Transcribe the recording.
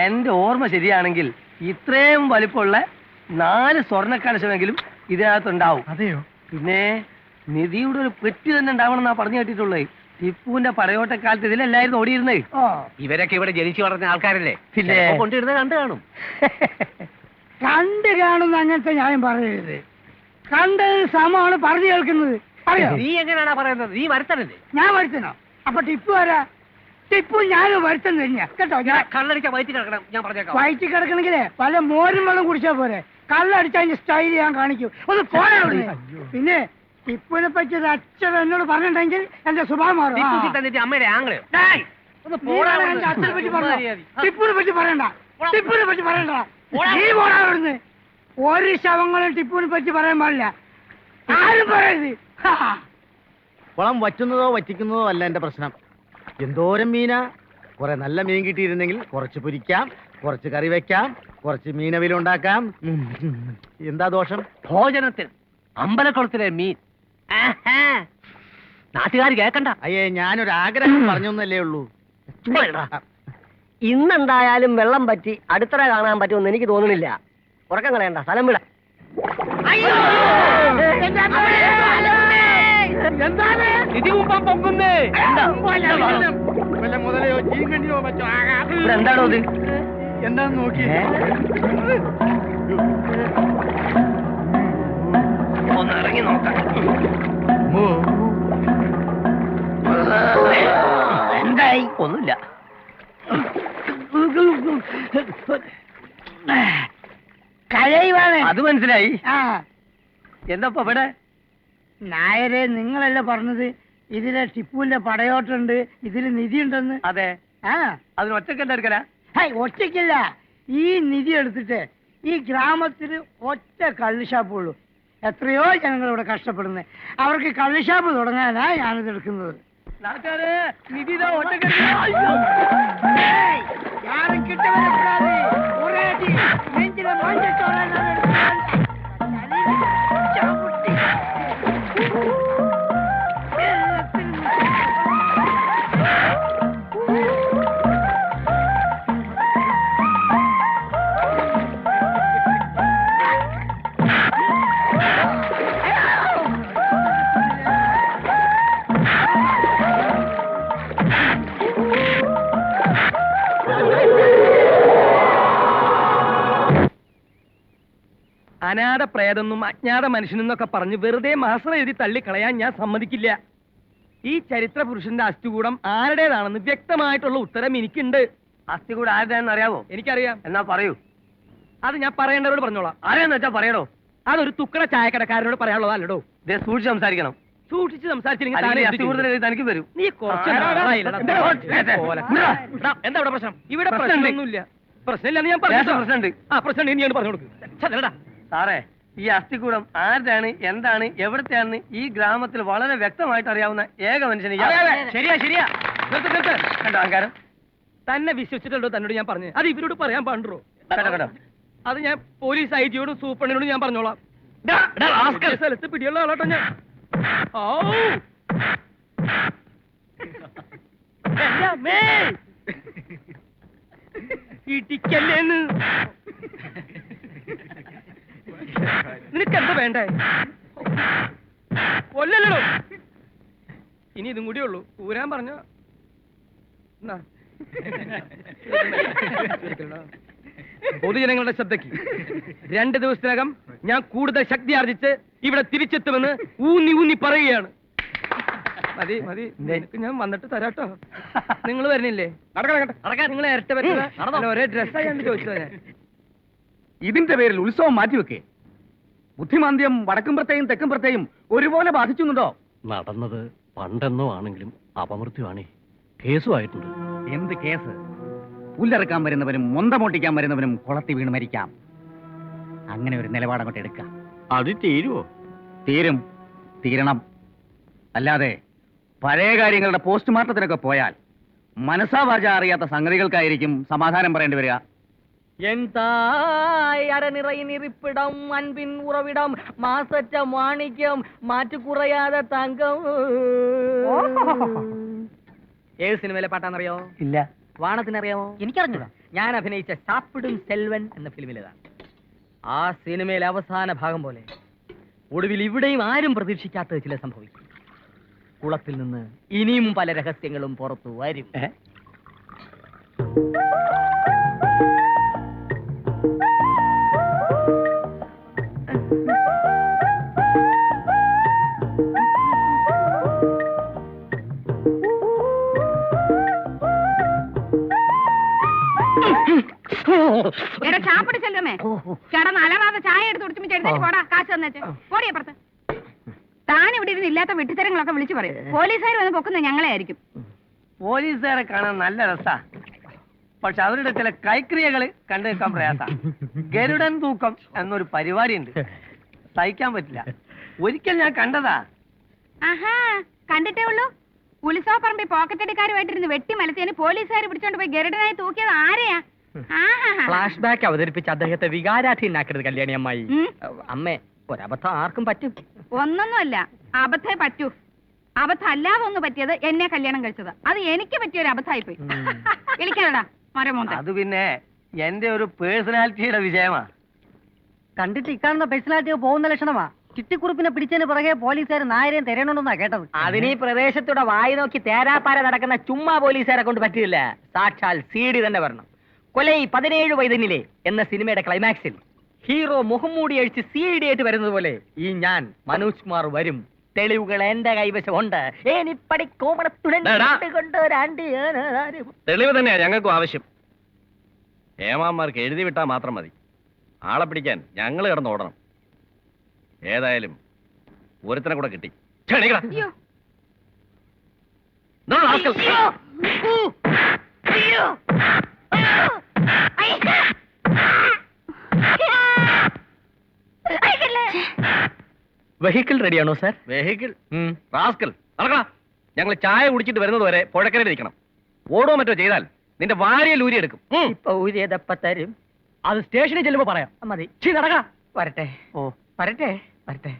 എന്റെ ഓർമ്മ ശരിയാണെങ്കിൽ ഇത്രയും വലിപ്പമുള്ള 4 സ്വർണ്ണ കലശമെങ്കിലും ഇതിനകത്തുണ്ടാവും. അതെയോ? പിന്നെ നിധിയുടെ ഒരു പെട്ടി തന്നെ ഉണ്ടാവണമെന്നാ പറഞ്ഞു കേട്ടിട്ടുള്ളത്. ടിപ്പുവിന്റെ പടയോട്ടക്കാലത്ത് ഇതിലല്ലായിരുന്നു ഓടിയിരുന്നത്. ഇവരൊക്കെ ഇവിടെ ജനിച്ചു വളർന്ന ആൾക്കാരല്ലേ, പിന്നെ കൊണ്ടിരുന്നത് കണ്ടു കാണും. കണ്ട് കാണുന്ന അങ്ങനത്തെ ഞാൻ പറയരുത്. കണ്ടത് സമമാണ് പറഞ്ഞു കേൾക്കുന്നത്. നീ എങ്ങനെയാണാ പറയുന്നത്? നീ വരുത്തണല്ലേ? ഞാൻ വരുത്തണോ? അപ്പൊ ടിപ്പു ആരാ? ടിപ്പു ഞാനും വരുത്തം തന്നെയാ കേട്ടോ. ഞാൻ കള്ളടിച്ച വയറ്റി കിടക്കണം, ഞാൻ പറഞ്ഞേക്കാം. വയറ്റി കിടക്കണെങ്കിലേ പല മോരും വെള്ളം കുടിച്ചാ പോരെ. കള്ളടിച്ച അതിന്റെ സ്റ്റൈൽ ഞാൻ കാണിക്കും. ഒന്ന് പോരാ. പിന്നെ ടിപ്പുവിനെ പറ്റി ഒരു അച്ഛൻ എന്നോട് പറഞ്ഞിട്ടുണ്ടെങ്കിൽ എന്റെ സ്വഭാവം മാറും. അമ്മയുടെ ആംഗ്ലയോ അച്ഛനെ പറ്റി പറഞ്ഞോ? ടിപ്പുവിനെ പറ്റി പറയണ്ട. ടിപ്പുവിനെ പറ്റി പറയണ്ട. നീ പോടാ അവിടുന്ന്. ഒരു ശവങ്ങളും ടിപ്പുവിനെ പറ്റി പറയാൻ പാടില്ല. ആരും പറയരുത്. കുളം വറ്റുന്നതോ വറ്റിക്കുന്നതോ അല്ല എന്റെ പ്രശ്നം. എന്തോരം മീനാ. കുറെ നല്ല മീൻ കിട്ടിയിരുന്നെങ്കിൽ കുറച്ച് പൊരിക്കാം, കുറച്ച് കറി വെക്കാം, കുറച്ച് മീനവിലുണ്ടാക്കാം. എന്താ ദോഷം? ഭോജനത്തിൽ അമ്പലക്കുളത്തിലെ മീൻ നാട്ടുകാർ കേക്കണ്ട. അയ്യേ, ഞാനൊരു ആഗ്രഹം പറഞ്ഞൊന്നല്ലേ ഉള്ളൂ. ഇന്നെന്തായാലും വെള്ളം പറ്റി അടുത്തറ കാണാൻ പറ്റുമെന്ന് എനിക്ക് തോന്നുന്നില്ല. ഉറക്കം കളയണ്ട, സ്ഥലം വിട. എന്താണോ ഇത്? എന്താന്ന് നോക്കി ഒന്ന് ഇറങ്ങി നോക്കാം. എന്തായി? ഒന്നുമില്ല. കഴിവാണ്. അത് മനസ്സിലായി. ആ എന്താ ഇവിടെ? നായരെ, നിങ്ങളല്ലേ പറഞ്ഞത് ഇതിലെ ടിപ്പുവിന്റെ പടയോട്ടുണ്ട്, ഇതില് നിധി ഉണ്ടെന്ന്? അതെ. ആ അതിന് ഒറ്റക്കെന്താ എടുക്കലാ? ഒറ്റയ്ക്കില്ല. ഈ നിധി എടുത്തിട്ട് ഈ ഗ്രാമത്തിൽ ഒറ്റ കള്ളുഷാപ്പുള്ളൂ. എത്രയോ ജനങ്ങൾ ഇവിടെ കഷ്ടപ്പെടുന്നത്. അവർക്ക് കള്ളുഷാപ്പ് തുടങ്ങാനാ ഞാനിത് എടുക്കുന്നത്. നിധി யாரும் கிட்ட வரக்கூடாது. ஒரே அடி நெஞ்சில மஞ்சத்தோட അനാഥ പ്രേതെന്നും അജ്ഞാത മനുഷ്യനെന്നൊക്കെ പറഞ്ഞ് വെറുതെ മാസം എഴുതി തള്ളിക്കളയാൻ ഞാൻ സമ്മതിക്കില്ല. ഈ ചരിത്ര പുരുഷന്റെ അസ്ഥികൂടം ആരുടേതാണെന്ന് വ്യക്തമായിട്ടുള്ള ഉത്തരം എനിക്കുണ്ട്. അസ്ഥികൂടം ആരുടേതാണെന്ന് അറിയാവോ? എനിക്കറിയാം. എന്നാ പറയൂ. അത് ഞാൻ പറയേണ്ടവരോട് പറഞ്ഞോളാം. ആരെയെന്ന് വെച്ചാ പറയണോ? അതൊരു തുക്കട ചായക്കടക്കാരനോട് പറയാനുള്ളതല്ലടോ. സൂക്ഷിച്ച് സംസാരിക്കണം. സൂക്ഷിച്ച് സംസാരിച്ചില്ലെങ്കിൽ തനിക്ക് വരും. നീ കുറച്ച് എന്താ ഇവിടെ പ്രശ്നം? ഇവിടെ പ്രശ്നമൊന്നുമില്ല. പ്രശ്നമില്ലെന്ന് ഞാൻ പറഞ്ഞു. പ്രശ്നമുണ്ട്. ആ പ്രശ്നം ഇനിയാണ് പറഞ്ഞു കൊടുക്കുക. സാറേ, ഈ അസ്ഥികൂടം ആരുടെയാണ്, എന്താണ്, എവിടത്തെയാണെന്ന് ഈ ഗ്രാമത്തിൽ വളരെ വ്യക്തമായിട്ട് അറിയാവുന്ന ഏക മനുഷ്യന്. ശരിയാ ശരിയാ. കണ്ടോ അഹങ്കാരം? തന്നെ വിശ്വസിച്ചിട്ടുണ്ടോ തന്നോട് ഞാൻ പറഞ്ഞു? അത് ഇവരോട് പറയാൻ പാടുണ്ടോ? കേട്ടോ, അത് ഞാൻ പോലീസ് ഐജിയോടും സൂപ്രണ്ടിനോടും ഞാൻ പറഞ്ഞോളാം. സ്ഥലത്ത് പിടിയുള്ള ആളാട്ടോ ഞാൻ. ഓ ഇടിക്കല്ലേന്ന്. നിനക്കെന്താ വേണ്ടേ? കൊല്ലല്ലോ. ഇനി ഇതും കൂടിയേ ഉള്ളൂ. ഊരാൻ പറഞ്ഞ പൊതുജനങ്ങളുടെ ശ്രദ്ധയ്ക്ക് 2 ദിവസത്തിനകം ഞാൻ കൂടുതൽ ശക്തി ആർജിച്ച് ഇവിടെ തിരിച്ചെത്തുമെന്ന് ഊന്നി ഊന്നി പറയുകയാണ്. മതി മതി, ഞാൻ വന്നിട്ട് തരാട്ടോ. നിങ്ങൾ വരുന്നില്ലേ? നിങ്ങൾ ഇരട്ട പറ്റില്ല. ഒരേ ഡ്രസ്സായി ചോദിച്ചത് ഞാൻ. ഇതിന്റെ പേരിൽ ഉത്സവം മാറ്റിവെക്കേ. ബുദ്ധിമാന്ദ്യം വടക്കുംപുറത്തെയും തെക്കുംപുറത്തെയും ഒരുപോലെ ബാധിച്ചുണ്ടോ? നടന്നത് പണ്ടെന്നോ ആണെങ്കിലും അപമൃത്യുവാണേ. കേസുമായിട്ടുണ്ട്. എന്ത് കേസ്? പുല്ലറക്കാൻ വരുന്നവനും മൊന്തമോട്ടിക്കാൻ വരുന്നവനും കുളത്തി വീണ് മരിക്കാം. അങ്ങനെ ഒരു നിലപാടങ്ങോട്ട് എടുക്കാം. അത് തീരുവോ? തീരും, തീരണം. അല്ലാതെ പഴയ കാര്യങ്ങളുടെ പോസ്റ്റ്മോർട്ടത്തിനൊക്കെ പോയാൽ മനസാവാച അറിയാത്ത സംഗതികൾക്കായിരിക്കും സമാധാനം പറയേണ്ടി വരിക. என் தாய் அறநிறையின் இருப்பிடம், அன்பின் உறவிடம், மாசற்ற மாணிக்கம், மாற்று குறையாத தங்கம். ഏത് സിനിമയിലെ പാട്ടാന്നറിയോ? ഇല്ല. വാണത്തിനറിയാമോ? എനിക്കറിഞ്ഞൂടാ. ഞാൻ അഭിനയിച്ച സാപ്പിടും സെൽവൻ എന്ന ഫിലിമിലേതാണ്. ആ സിനിമയിലെ അവസാന ഭാഗം പോലെ ഒടുവിൽ ഇവിടെയും ആരും പ്രതീക്ഷിക്കാത്തത് ചില സംഭവിക്കും. കുളത്തിൽ നിന്ന് ഇനിയും പല രഹസ്യങ്ങളും പുറത്തു വരും. എടാ ചാപ്പിടി ചെല്ലുമേ ചേട്ടൻ അലവാതെ ചായ എടുത്ത് കുടിച്ചുമ്പോ ചെറുതായിട്ട് പോടാ, കാശ് തന്നേച്ച് പോടി അപ്പുറത്ത്. താൻ ഇവിടെ ഇരുന്ന് ഇല്ലാത്ത വെട്ടിത്തരങ്ങളൊക്കെ വിളിച്ചു പറയും. പോലീസുകാർ വന്ന് പൊക്കുന്നത് ഞങ്ങളെ ആയിരിക്കും. പോലീസുകാരെ കാണാൻ നല്ല രസാ, പക്ഷെ അവരുടെ ചില കൈക്രിയകൾ കണ്ടു നിൽക്കാൻ പ്രയാസ. ഗരുഡൻ തൂക്കം എന്നൊരു പരിപാടി ഉണ്ട്, സഹിക്കാൻ പറ്റില്ല. ഒരിക്കൽ ഞാൻ കണ്ടതാ. ആഹാ, കണ്ടിട്ടേ ഉള്ളൂ. ഉത്സവപ്പറമ്പിൽ പോക്കറ്റടിക്കാരുമായിട്ടിരുന്ന് വെട്ടി മലത്തിയതിന് പോലീസുകാർ പിടിച്ചോണ്ട് പോയി ഗരുഡനായി തൂക്കിയത് ആരെയാ? ഫ്ലാഷ് ബാക്ക് അവതരിപ്പിച്ച് അദ്ദേഹത്തെ വികാരാധീനാക്കരുത് കല്യാണി അമ്മായി. അമ്മേ, ഒരബദ്ധം ആർക്കും പറ്റും. ഒന്നൊന്നുമല്ല, അബദ്ധേ പറ്റൂ. അബദ്ധം അല്ലാതെ ഒന്ന് പറ്റിയത് എന്നെ കല്യാണം കഴിച്ചത്. അത് എനിക്ക് പറ്റിയ ഒരു അബദ്ധമായി പോയി. വിളിക്കാനടാ മരമോന്ത. അത് പിന്നെ എന്റെ ഒരു പേഴ്സണാലിറ്റിയുടെ വിജയമാ. കണ്ടിട്ട് ഇക്കാണുന്ന പേഴ്സണാലിറ്റി പോകുന്ന ലക്ഷണമാ. ചിട്ടിക്കുറിപ്പിനെ പിടിച്ചതിന് പുറകെ പോലീസുകാർ നായരെയും തിരയണമെന്നാ കേട്ടത്. അതിന് ഈ പ്രദേശത്തൂടെ വായി നോക്കി തേരാപ്പാര നടക്കുന്ന ചുമ്മാ പോലീസുകാരെ കൊണ്ട് പറ്റില്ല. സാക്ഷാൽ CD തന്നെ വരണം. കൊലൈ 17 വയതിനിലെ എന്ന സിനിമയുടെ ക്ലൈമാക്സിൽ ഹീറോ മുഖംമൂടി അഴിച്ച് CD ആയിട്ട് വരുന്നത് പോലെ ഈ ഞാൻ മനോജ് കുമാർ വരും. തെളിവുകൾ എന്റെ കൈവശമുണ്ട്. തെളിവ് തന്നെയാ ഞങ്ങൾക്കും ആവശ്യം. ഏമാന്മാർക്ക് എഴുതി വിട്ടാൽ മാത്രം മതി. ആളെ പിടിക്കാൻ ഞങ്ങൾ കിടന്ന് ഓടണം. ഏതായാലും ഒരുത്തനെ കൂടെ കിട്ടി. അയ്യോ. വെഹിക്കിൾ റെഡിയാണോ സാർ? വെഹിക്കിൾ റാസ്കൽ നടക്കണ. ഞങ്ങൾ ചായ കുടിച്ചിട്ട് വരുന്നത് വരെ പുഴക്കരയിൽ ഇരിക്കണം. ഓടോ മറ്റോ ചെയ്താൽ നിന്റെ വാരിയൽ ഊരി എടുക്കും. ഇപ്പൊ ഊരിയതപ്പ തരും. അത് സ്റ്റേഷനിൽ ചെല്ലുമ്പോ പറയാം. മതി. നടക്കാം. വരട്ടെ. ഓ വരട്ടെ. വരട്ടെ.